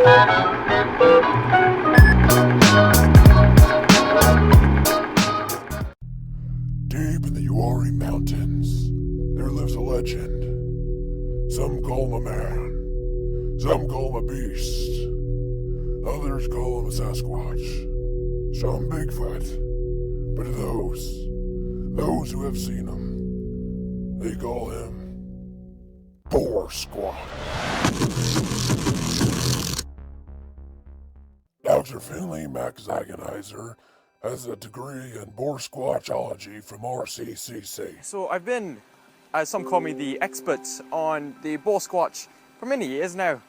Deep in the Uari Mountains, there lives a legend. Some call him a man, some call him a beast, others call him a Sasquatch, some Bigfoot, but those who have seen him, they call him Boar Squatch. Dr. Finley Max-Zagenizer has a degree in Boar Squatchology from RCCC. So I've been, as some call me, the expert on the Boar Squatch for many years now.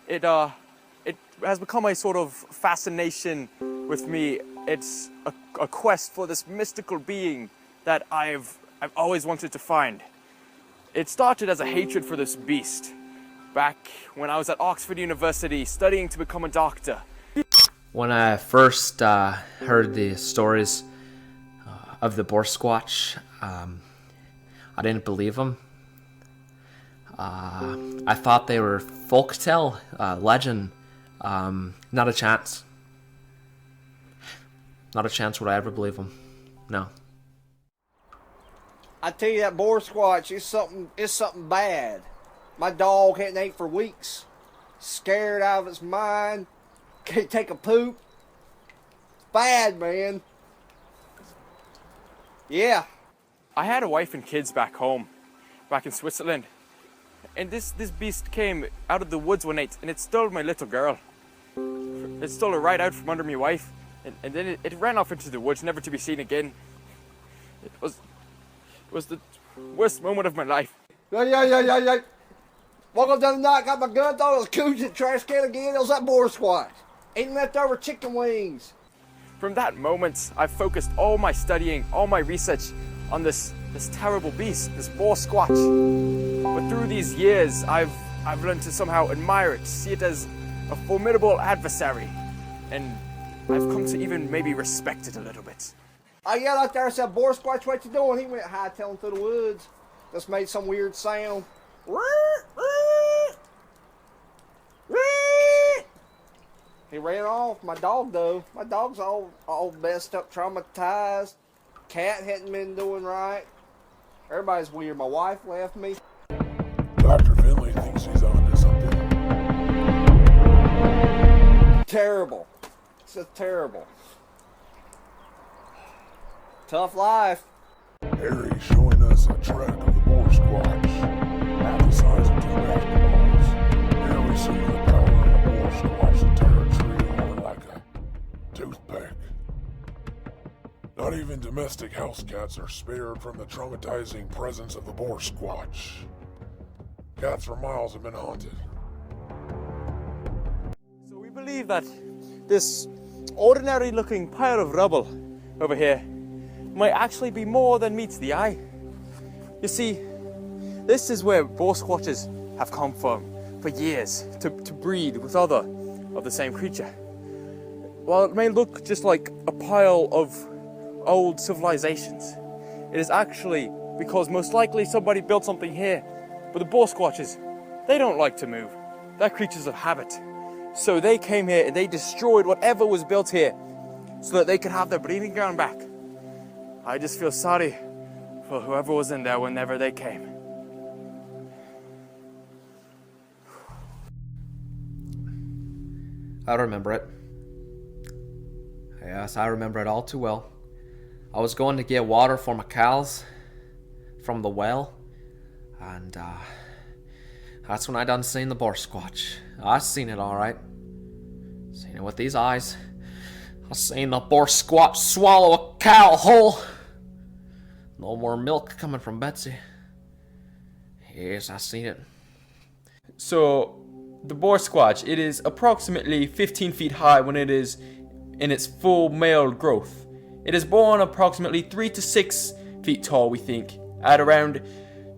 It has become a sort of fascination with me. It's a quest for this mystical being that I've always wanted to find. It started as a hatred for this beast back when I was at Oxford University studying to become a doctor. When I first heard the stories of the Boar Squatch, I didn't believe them. I thought they were folktale, legend. Not a chance. Not a chance would I ever believe them. No. I tell you, that Boar Squatch is something bad. My dog hadn't ate for weeks. Scared out of its mind. Can't take a poop. It's bad, man. Yeah. I had a wife and kids back home, back in Switzerland. And this beast came out of the woods one night and it stole my little girl. It stole her right out from under my wife. And then it ran off into the woods, never to be seen again. It was the worst moment of my life. Yeah. Welcome to the night. Got my gun, thought it was cooch in the trash can again. It was that Boar Squatch. Eating leftover chicken wings. From that moment, I focused all my studying, all my research on this terrible beast, this Boar Squatch. But through these years, I've learned to somehow admire it, see it as a formidable adversary. And I've come to even maybe respect it a little bit. I yelled out there and said, Boar Squatch, what you doing? He went hightailing through the woods. Just made some weird sound. He ran off. My dog, though. My dog's all messed up, traumatized. Cat hadn't been doing right. Everybody's weird. My wife left me. Dr. Finley thinks he's onto something. Terrible. It's just terrible. Tough life. Harry's showing us a track of the Boar Squatch, about the size of 2 basketballs. Here we see the power of a Boar Squatch to tear a tree over like a toothpick. Not even domestic house cats are spared from the traumatizing presence of the Boar Squatch. Cats for miles have been haunted. So we believe that this ordinary looking pile of rubble over here might actually be more than meets the eye. You see, this is where Boar Squatches have come from for years to breed with other of the same creature. While it may look just like a pile of old civilizations, it is actually because most likely somebody built something here. But the Boar Squatches, they don't like to move. They're creatures of habit. So they came here and they destroyed whatever was built here so that they could have their breeding ground back. I just feel sorry for whoever was in there whenever they came. I remember it. Yes, I remember it all too well. I was going to get water for my cows from the well, and that's when I done seen the Boar Squatch. I seen it all right. Seen it with these eyes. I seen the Boar Squatch swallow a cow whole. No more milk coming from Betsy. Yes, I seen it. So, the Boar Squatch, it is approximately 15 feet high when it is in its full male growth. It is born approximately 3 to 6 feet tall, we think, at around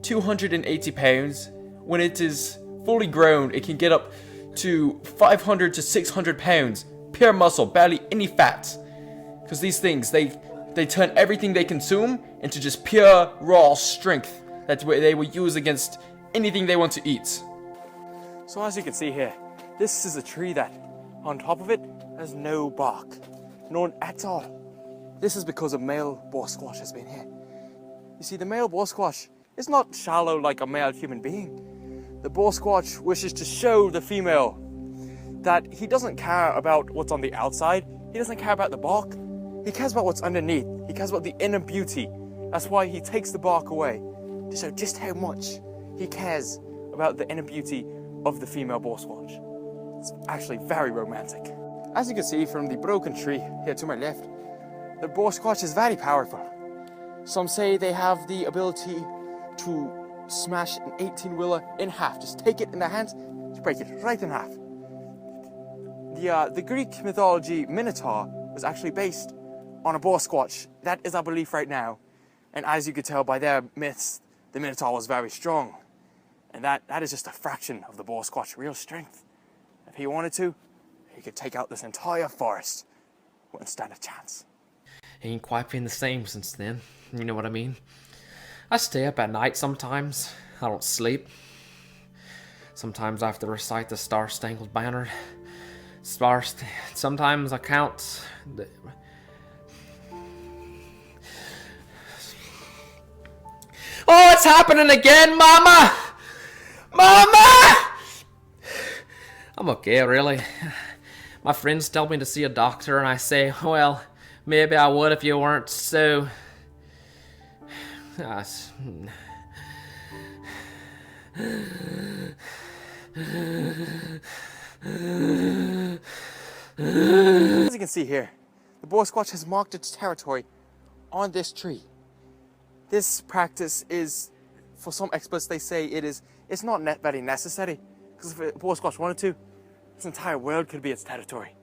280 pounds. When it is fully grown, it can get up to 500 to 600 pounds, pure muscle, barely any fat. Because these things, they turn everything they consume into just pure, raw strength that they will use against anything they want to eat. So as you can see here, This is a tree that, on top of it, has no bark. None at all. This is because a male boar squatch has been here. You see, the male boar squatch is not shallow like a male human being. The boar squatch wishes to show the female that he doesn't care about what's on the outside. He doesn't care about the bark. He cares about what's underneath. He cares about the inner beauty. That's why he takes the bark away, to show just how much he cares about the inner beauty of the female boar squatch. It's actually very romantic. As you can see from the broken tree here to my left, the boar squatch is very powerful. Some say they have the ability to smash an 18-wheeler in half. Just take it in their hands, just break it right in half. The Greek mythology Minotaur was actually based on a boar squatch. That is our belief right now. And as you could tell by their myths, the Minotaur was very strong. And that is just a fraction of the boar squatch's real strength. If he wanted to, he could take out this entire forest. Wouldn't stand a chance. Ain't quite been the same since then. You know what I mean? I stay up at night sometimes. I don't sleep. Sometimes I have to recite the Star-Spangled Banner. Sometimes I count the... Oh, it's happening again, Mama! Mama! I'm okay, really. My friends tell me to see a doctor, and I say, well, maybe I would if you weren't so... As you can see here, the boar squatch has marked its territory on this tree. This practice is, for some experts, they say it's not very necessary, because if a boar squatch wanted to, this entire world could be its territory.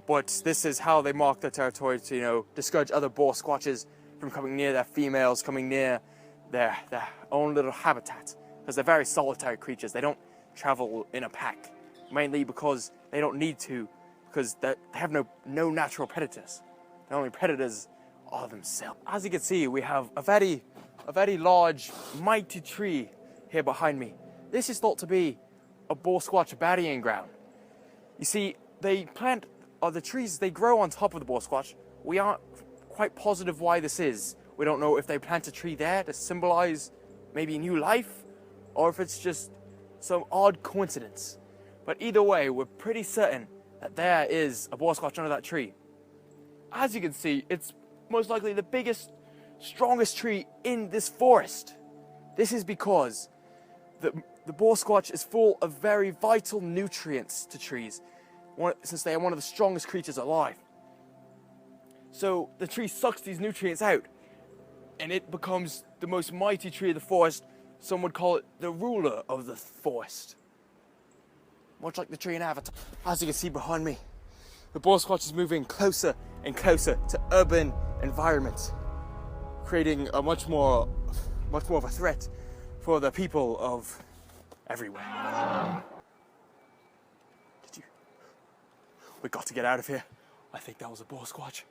But this is how they mark their territory to, you know, discourage other boar squatches from coming near their females, coming near their own little habitat, because they're very solitary creatures. They don't travel in a pack, mainly because they don't need to, because they have no natural predators. The only predators are themselves. As you can see, we have a very large, mighty tree here behind me. This is thought to be a boar squatch burying ground. You see, the trees, they grow on top of the boar squatch. We aren't quite positive why this is. We don't know if they plant a tree there to symbolize maybe new life, or if it's just some odd coincidence. But either way, we're pretty certain that there is a boar squatch under that tree. As you can see, it's most likely the biggest, strongest tree in this forest. This is because the boar squatch is full of very vital nutrients to trees, since they are one of the strongest creatures alive. So the tree sucks these nutrients out, and it becomes the most mighty tree of the forest. Some would call it the ruler of the forest. Much like the tree in Avatar. As you can see behind me, the boar squatch is moving closer and closer to urban environments, creating a much more of a threat for the people of everywhere. We got to get out of here. I think that was a boar squatch.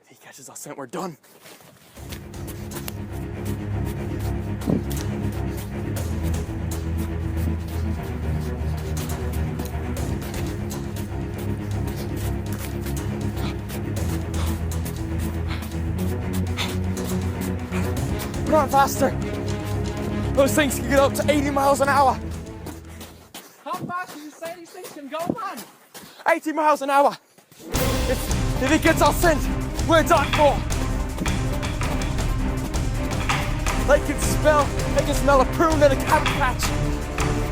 If he catches us, then we're done. Run faster! Those things can get up to 80 miles an hour! How fast do you say these things can go, man? 80 miles an hour! If he gets us scent, we're done for! They can smell a prune and a cabbage patch!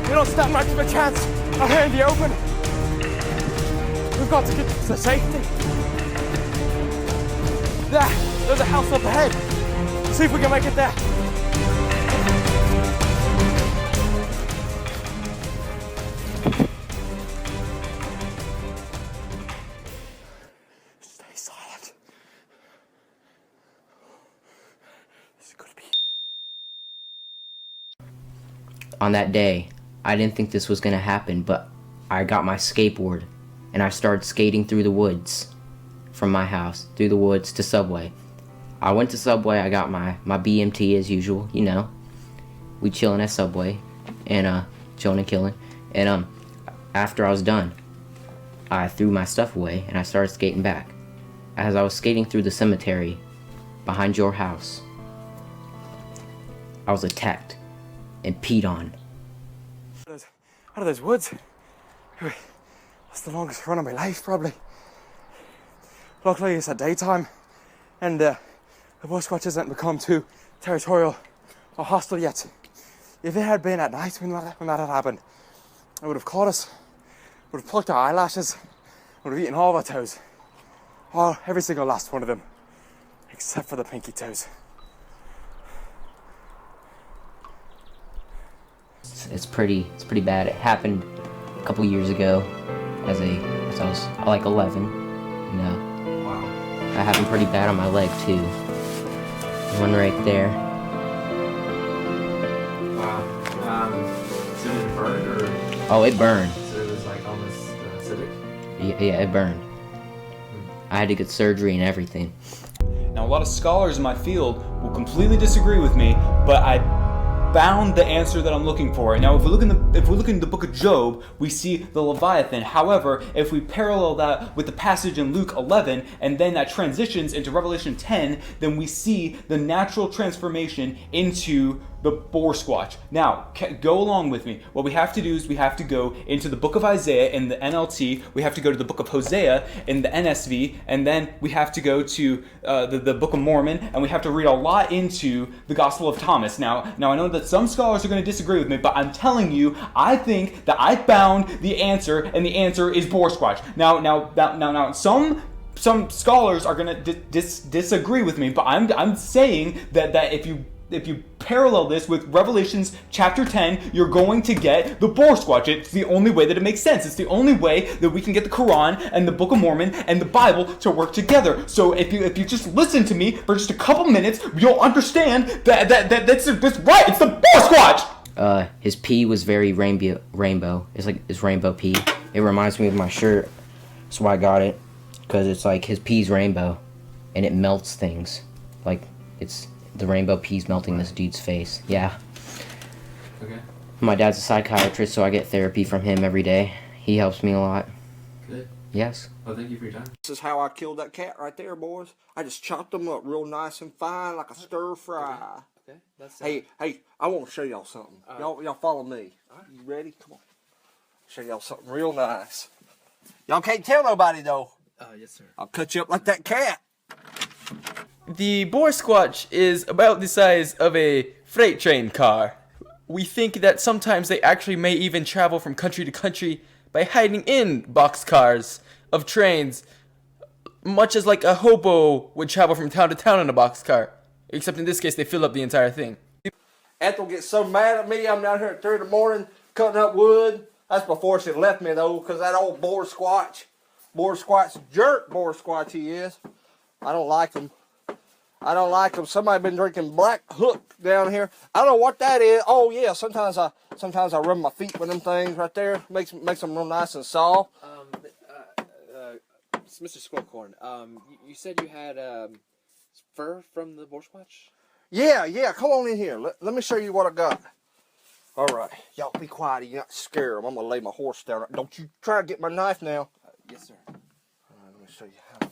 We don't stand much of a chance out here in the open! We've got to get to safety! There's a house up ahead! See if we can make it there! Stay silent. This could be. On that day, I didn't think this was gonna happen, but I got my skateboard and I started skating through the woods from my house, through the woods to Subway. I went to Subway, I got my BMT as usual, you know. We chilling at Subway and chilling and killing. And After I was done, I threw my stuff away and I started skating back. As I was skating through the cemetery behind your house, I was attacked and peed on. Out of those woods. That's the longest run of my life, probably. Luckily, it's at daytime, and the Boar Squatch hasn't become too territorial or hostile yet. If it had been at night when that had happened, it would have caught us, would have plucked our eyelashes, would have eaten all of our toes. Every single last one of them, except for the pinky toes. It's pretty bad. It happened a couple years ago as I was like 11. Wow. That happened pretty bad on my leg too. One right there. Wow. So did it burn or? Oh, it burned. So it was like almost acidic? Yeah, it burned. I had to get surgery and everything. Now, a lot of scholars in my field will completely disagree with me, but I found the answer that I'm looking for. Now, if we look in the book of Job, we see the Leviathan. However, if we parallel that with the passage in Luke 11, and then that transitions into Revelation 10, then we see the natural transformation into the Boar Squatch. Now, go along with me. What we have to do is we have to go into the book of Isaiah in the NLT, we have to go to the book of Hosea in the NSV, and then we have to go to the book of Mormon, and we have to read a lot into the Gospel of Thomas. Now I know that some scholars are going to disagree with me, but I'm telling you, I think that I found the answer, and the answer is Boar Squatch. Now, some scholars are going to disagree with me, but I'm saying that if you parallel this with Revelations chapter 10, you're going to get the Boar Squatch. It's the only way that it makes sense. It's the only way that we can get the Quran and the Book of Mormon and the Bible to work together. So if you just listen to me for just a couple minutes, you'll understand that's right. It's the Boar Squatch. His pee was very rainbow. It's like his rainbow pee. It reminds me of my shirt. That's why I got it. Because it's like his pee's rainbow. And it melts things. Like it's the rainbow pee's melting this dude's face. Yeah. Okay. My dad's a psychiatrist, so I get therapy from him every day. He helps me a lot. Good. Yes. Well, thank you for your time. This is how I killed that cat right there, boys. I just chopped them up real nice and fine like a stir fry. Okay. That's Hey, I want to show y'all something. Y'all follow me. You ready? Come on. Show y'all something real nice. Y'all can't tell nobody, though. yes, sir. I'll cut you up like that cat. The Boar Squatch is about the size of a freight train car. We think that sometimes they actually may even travel from country to country by hiding in boxcars of trains, much as like a hobo would travel from town to town in a boxcar. Except in this case, they fill up the entire thing. Ethel gets so mad at me. I'm down here at 3 in the morning cutting up wood. That's before she left me, though, because that old Boar Squatch's a jerk, Boar Squatch he is. I don't like him. Somebody been drinking Black Hook down here. I don't know what that is. Oh yeah, sometimes I rub my feet with them things right there. Makes them real nice and soft. Mr. Squircorn, you said you had fur from the Boar Squatch? Yeah. Come on in here. Let me show you what I got. All right, y'all be quiet. You not scare them. I'm gonna lay my horse down. Don't you try to get my knife now. Yes, sir. All right, let me show you how.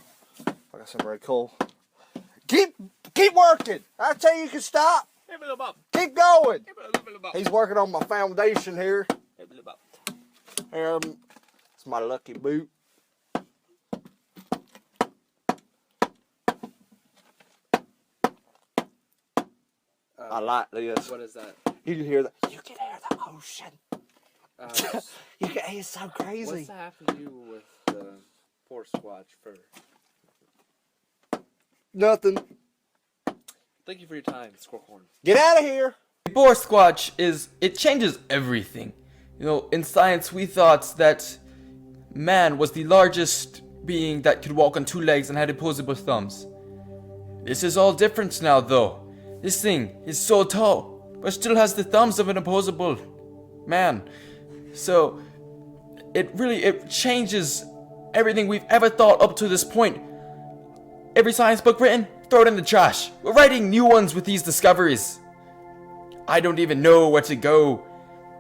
I got something very cool. Keep working. I tell you can stop. Keep going. He's working on my foundation here. Here, it's my lucky boot. I like this. What is that? You can hear that. You can hear the ocean. You can. It's so crazy. What's that have to do with the Boar Squatch fur? Nothing. Thank you for your time, Squircorn. Get out of here. The Boar Squatch it changes everything. You know, in science we thought that man was the largest being that could walk on 2 legs and had opposable thumbs. This is all different now though. This thing is so tall, but still has the thumbs of an opposable man. So, it changes everything we've ever thought up to this point. Every science book written, throw it in the trash. We're writing new ones with these discoveries. I don't even know where to go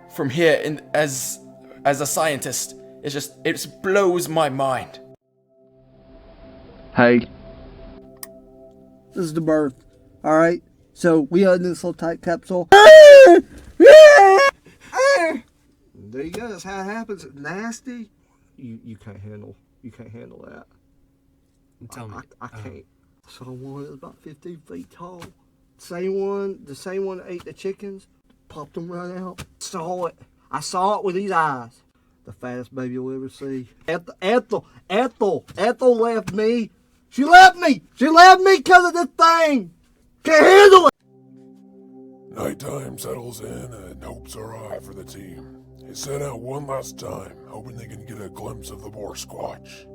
from here as as a scientist. It blows my mind. Hey. This is the birth. Alright? So we had this little tight capsule. There you go, that's how it happens. Nasty. You can't handle that. Tell me. I can't. Saw one that was about 15 feet tall. The same one that ate the chickens, popped them right out. Saw it. I saw it with these eyes. The fattest baby you'll ever see. Ethel left me. She left me because of this thing. Can't handle it. Nighttime settles in and hopes are high for the team. They set out one last time, hoping they can get a glimpse of the Boar Squatch.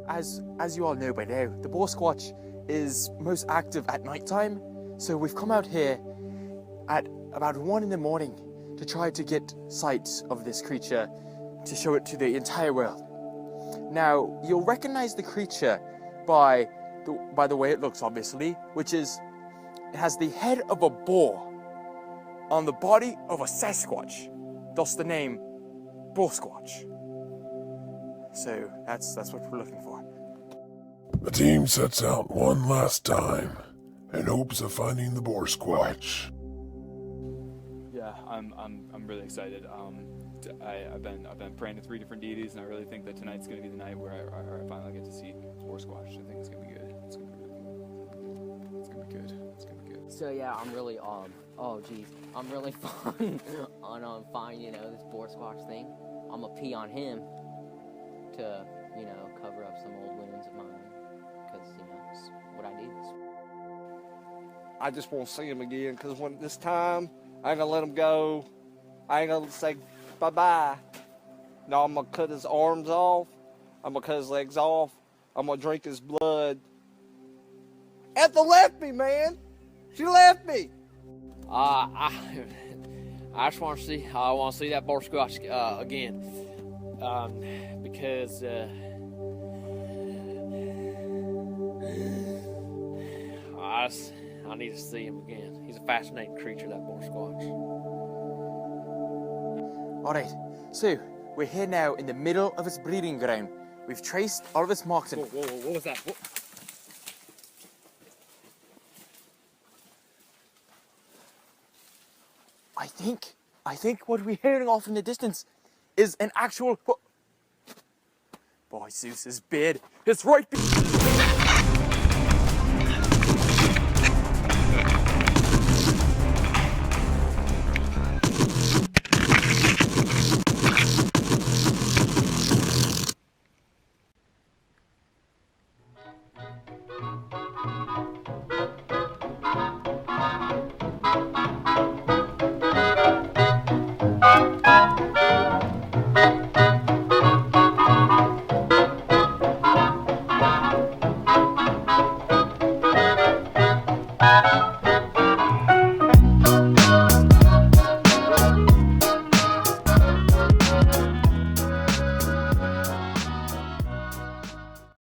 As you all know by now, the Boar Squatch is most active at nighttime, so we've come out here at about 1 in the morning to try to get sight of this creature to show it to the entire world. Now, you'll recognize the creature by the way it looks, obviously, which is, it has the head of a boar on the body of a Sasquatch. Thus the name Boar Squatch. So that's what we're looking for. The team sets out one last time in hopes of finding the Boar Squatch. Yeah, I'm really excited. I've been praying to 3 different deities, and I really think that tonight's going to be the night where I finally get to see Boar Squatch. I think it's going to be good. It's going to be really good. It's going to be good. It's going to be good. So yeah, I'm really I'm really fun on finding this Boar Squatch thing. I'm gonna pee on him to cover up some old wounds of mine, because it's what I do. I just want to see him again, because when this time, I ain't gonna let him go. I ain't gonna say bye-bye. No, I'm gonna cut his arms off. I'm gonna cut his legs off. I'm gonna drink his blood. Ethel left me, man. She left me. I just want to see. I want to see that Boar Squatch again, because I need to see him again. He's a fascinating creature, that Boar Squatch. Alright, so we're here now in the middle of its breeding ground. We've traced all of its marks and... Whoa, what was that? Whoa. I think what we're hearing off in the distance is an actual... Boy, Zeus's beard. It's right...